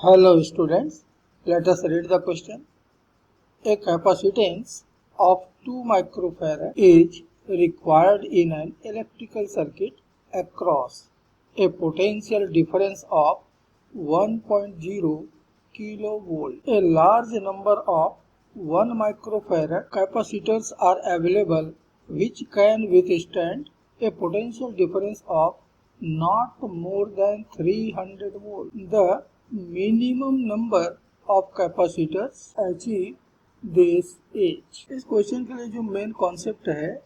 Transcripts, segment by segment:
Hello students, let us read the question. A capacitance of 2 microfarad is required in an electrical circuit across a potential difference of 1.0 kilovolt. A large number of 1 microfarad capacitors are available which can withstand a potential difference of not more than 300 volt. The minimum number of capacitors achieve this age. इस question के लिए जो main concept है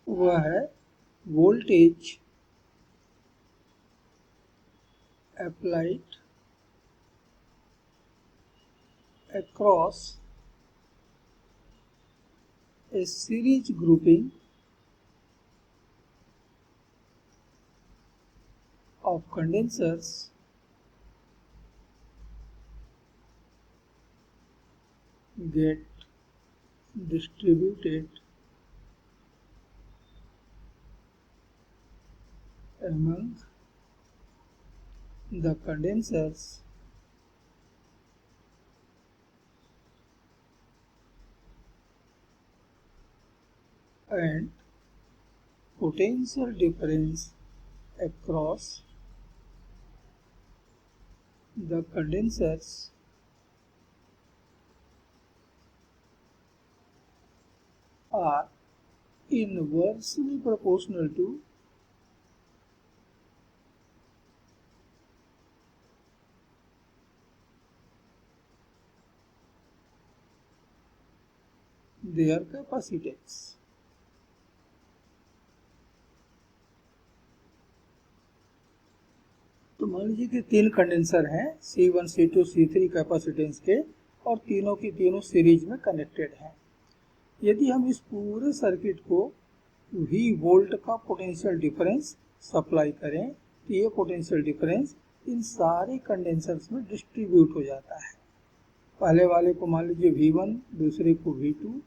वह है voltage applied across a series grouping of condensers get distributed among the condensers and potential difference across the condensers are inversely proportional to their capacitance. तो मान लीजिए कि तीन कंडेंसर हैं C1, C2, C3 कैपेसिटेंस के और तीनों की तीनों सीरीज में कनेक्टेड हैं। यदि हम इस पूरे सर्किट को V वोल्ट का पोटेंशियल डिफरेंस सप्लाई करें तो ये पोटेंशियल डिफरेंस इन सारे कंडेंसर्स में डिस्ट्रीब्यूट हो जाता है। पहले वाले को मान लीजिए V1, दूसरे को V2,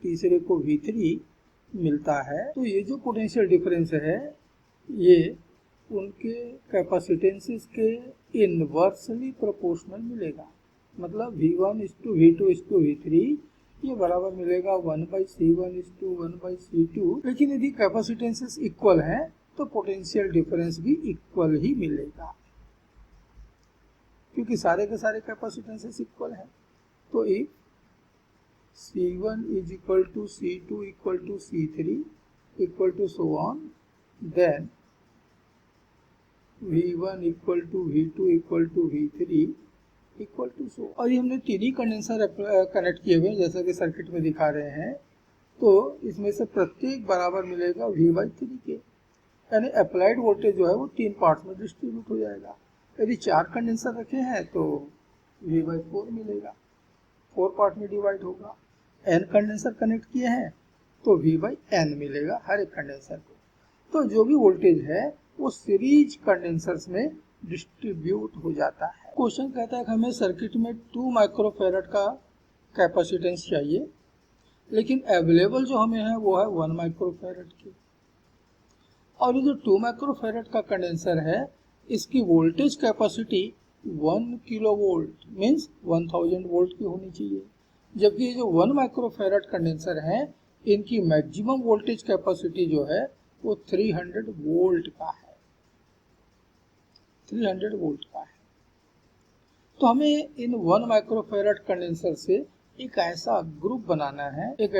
तीसरे को V3 मिलता है। तो ये जो पोटेंशियल डिफरेंस है ये उनके कैपेसिटेंसेस के इनवर्सली प्रोपोर्शनल मिलेगा। मतलब V1:V2:V3 ये बराबर मिलेगा 1/C1:1/C2। लेकिन यदि कैपेसिटेंसेस इक्वल हैं तो पोटेंशियल डिफरेंस भी इक्वल ही मिलेगा क्योंकि सारे के सारे कैपेसिटेंसेस इक्वल हैं। तो if C1 = C2 = C3 = so on, then V1 = V2 = V3 = so। और ये हमने तीन ही कंडेंसर कनेक्ट किए हुए हैं जैसा कि सर्किट में दिखा रहे हैं। तो इसमें से प्रत्येक बराबर मिलेगा V/3 के, यानी अप्लाइड वोल्टेज जो है वो तीन पार्ट्स में डिस्ट्रीब्यूट हो जाएगा। यदि चार कंडेंसर रखे हैं तो V/4 मिलेगा, 4 पार्ट में डिवाइड होगा। n कंडेंसर कनेक्ट किए हैं तो V/n मिलेगा हर एक कंडेंसर को। तो जो भी वोल्टेज है वो सीरीज कंडेंसर्स में डिस्ट्रीब्यूट हो जाता है। क्वेश्चन कहता है कि हमें सर्किट में 2 माइक्रोफैरड का कैपेसिटेंस चाहिए, लेकिन अवेलेबल जो हमें है वो है 1 माइक्रोफैरड की। और ये जो 2 माइक्रोफैरड का कंडेंसर है इसकी voltage capacity 1 kilovolt means 1000 volt की होनी चाहिए, जबकि ये जो 1 माइक्रोफैरड कंडेंसर है इनकी मैक्सिमम वोल्टेज कैपेसिटी जो है वो 300 वोल्ट का है। 300 वोल्ट का है। तो हमें इन 1 माइक्रोफैरड कंडेंसर से एक ऐसा ग्रुप बनाना है, एक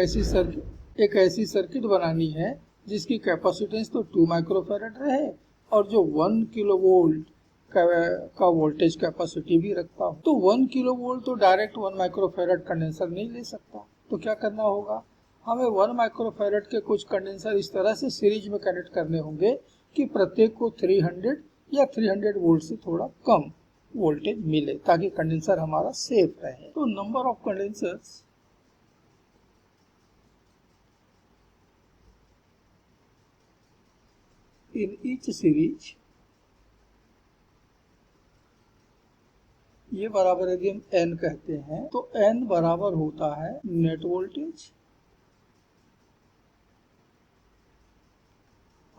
ऐसी सर्किट बनानी है जिसकी कैपेसिटेंस तो 2 माइक्रोफैरड रहे और जो 1 किलोवोल्ट का वोल्टेज कैपेसिटी भी रखता हो। तो 1 किलोवोल्ट तो डायरेक्ट 1 माइक्रोफैरड कंडेंसर नहीं ले सकता। तो क्या करना होगा, हमें 1 माइक्रोफैरड के कुछ कंडेंसर इस तरह से सीरीज में कनेक्ट करने होंगे कि प्रत्येक को 300 या 300 वोल्ट से थोड़ा कम वोल्टेज मिले ताकि कंडेंसर हमारा सेफ रहे। तो number of condensers in each series ये बराबर यदि हम n कहते हैं तो n बराबर होता है net voltage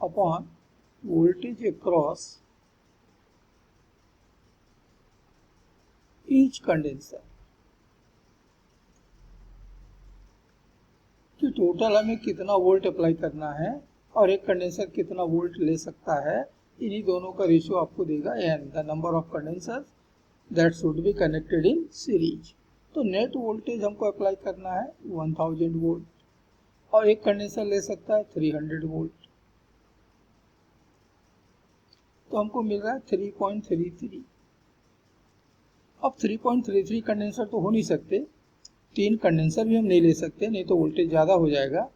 upon voltage across each condenser, कि टोटल हमें कितना वोल्ट अप्लाई करना है और एक कंडेंसर कितना वोल्ट ले सकता है, इन्हीं दोनों का रेशियो आपको देगा n, the number of condensers that should be connected in series. तो नेट वोल्टेज हमको अप्लाई करना है 1000 वोल्ट और एक कंडेंसर ले सकता है 300 वोल्ट, तो हमको मिल रहा है 3.33। अब 3.33 कंडेंसर तो हो नहीं सकते, 3 कंडेंसर भी हम नहीं ले सकते, नहीं तो वोल्टेज ज़्यादा हो जाएगा।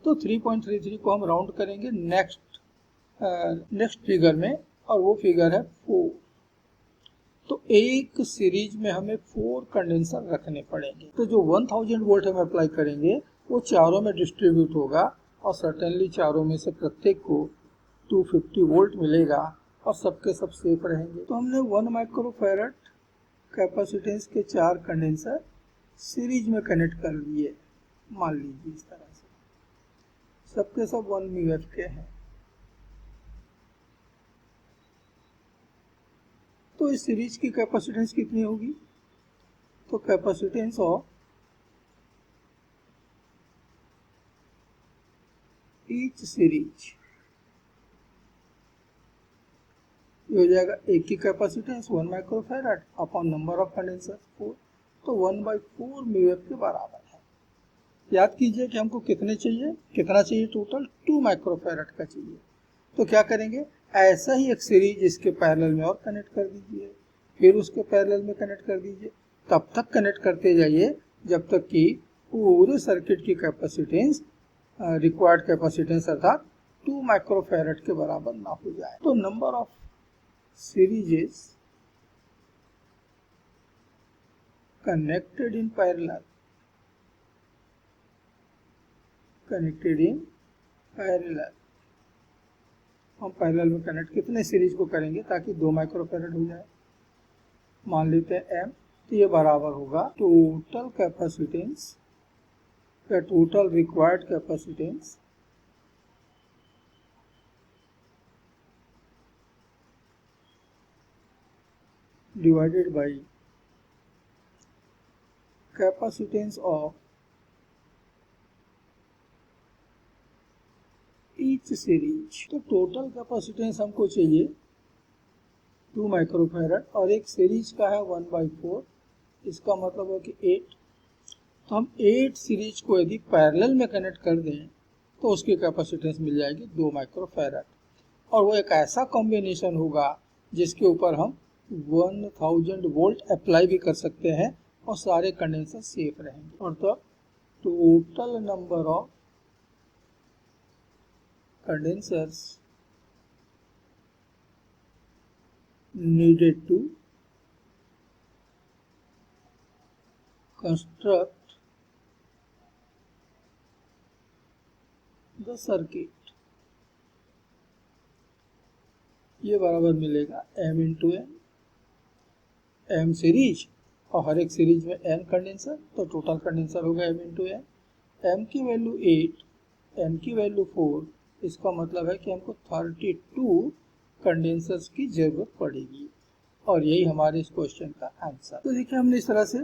तो 3.33 को हम राउंड करेंगे नेक्स्ट फिगर में, और वो फिगर है 4। तो एक सीरीज में हमें 4 कंडेंसर रखने पड़ेंगे। तो जो 1000 वोल्ट हम अप्लाई करेंगे वो चारों में डिस्ट्रीब्यूट होगा और सर्टेनली चारों में से प्रत्येक को 250 वोल्ट मिलेगा और सबके सब सेफ रहेंगे। तो हमने 1 माइक्रोफैरड कैपेसिटेंस के 4 कंडेंसर सीरीज में कनेक्ट कर दिए, मान लीजिए इस तरह से, सबके सब 1 म्यू के हैं। तो इस सीरीज की कैपेसिटेंस कितनी होगी? तो कैपेसिटेंस ऑफ ईच सीरीज, ये हो जाएगा एक की capacitance 1 microfarad upon number of condenser 4, तो 1/4 म्यू के बराबर है। याद कीजिए कि हमको कितना चाहिए टोटल 2 माइक्रोफैरड का चाहिए। तो क्या करेंगे, ऐसा ही एक सीरीज इसके पैरेलल में और कनेक्ट कर दीजिए, फिर उसके पैरेलल में कनेक्ट कर दीजिए, तब तक कनेक्ट करते जाइए जब तक कि पूरे सर्किट की कैपेसिटेंस रिक्वायर्ड कैपेसिटेंस अर्थात 2 माइक्रोफैरड के बराबर ना हो जाए। तो number of सीरीजेस connected in parallel, हम पैरेलल में कनेक्ट कितने सीरीज को करेंगे ताकि 2 माइक्रोफैरड हो जाए, मान लेते हैं m। तो ये बराबर होगा टोटल कैपेसिटेंस या total required capacitance divided by capacitance of each series. तो टोटल कैपेसिटेंस हमको चाहिए 2 माइक्रोफैरड और एक सीरीज का है 1/4, इसका मतलब है कि 8। तो हम 8 सीरीज को यदि पैरेलल में कनेक्ट कर दें तो उसकी कैपेसिटेंस मिल जाएगी 2 माइक्रोफैरड, और वो एक ऐसा कॉम्बिनेशन होगा जिसके ऊपर हम 1000 वोल्ट अप्लाई भी कर सकते हैं और सारे कंडेंसर सेफ रहेंगे। और तो total number of condensers needed to construct the circuit, ये बराबर मिलेगा m into n, m series और हर एक सीरीज में n कंडेंसर, तो टोटल कंडेंसर होगा m इंटू एन। m की वैल्यू 8, n की वैल्यू 4, इसका मतलब है कि हमको 32 कंडेंसर्स की जरूरत पड़ेगी, और यही हमारे इस क्वेश्चन का आंसर। तो देखिए हमने इस तरह से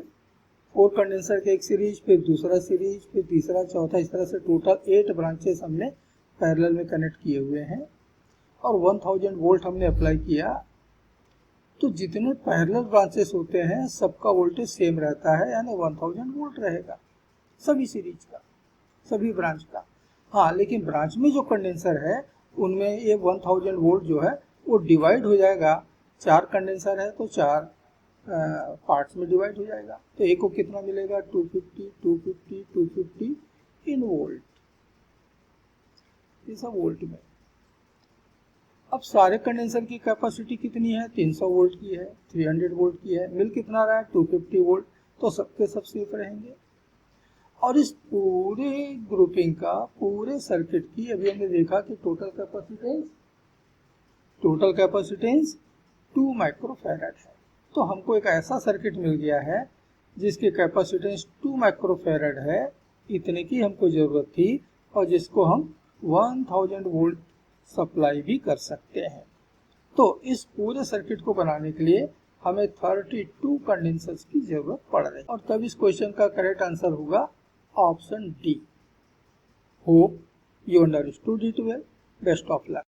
4 कंडेंसर के एक सीरीज, फिर दूसरा सीरीज, फिर तीसरा, चौथा, इस तरह से टोटल 8 ब्रांचेस हमने पैरेलल में कनेक्ट किए हुए हैं और 1000 वोल्ट हमने अप्लाई किया। तो जितने पैरेलल ब्रांचेस होते हैं सबका वोल्टेज सेम रहता है, यानी 1000 वोल्ट रहेगा सभी सीरीज का, सभी ब्रांच का। हाँ, लेकिन ब्रांच में जो कंडेंसर है उनमें ये 1000 वोल्ट जो है वो डिवाइड हो जाएगा, 4 कंडेंसर है तो 4 पार्ट्स में डिवाइड हो जाएगा। तो एक को कितना मिलेगा, 250, 250, 250 इन वोल्ट, ये सब वोल्ट में। अब सारे कंडेंसर की कैपेसिटी कितनी है, 300 वोल्ट की है, 300 वोल्ट की है, मिल कितना रहा है 250 वोल्ट, तो सबके सब सेफ रहेंगे। और इस पूरे ग्रुपिंग का, पूरे सर्किट की अभी हमने देखा कि टोटल कैपेसिटेंस 2 माइक्रोफैरड है। तो हमको एक ऐसा सर्किट मिल गया है जिसकी कैपेसिटेंस 2 माइक्रोफैरड है, इतने की हमको ज़रूरत थी, और जिसको हम 1000 वोल्ट सप्लाई भी कर सकते हैं। तो इस पूरे सर्किट को बनाने के लिए हमें 32 कंडेंसर्स की जरूरत पड़ रही है और तब इस क्वेश्चन का करेक्ट आंसर होगा option D. Hope you understood it well. Best of luck.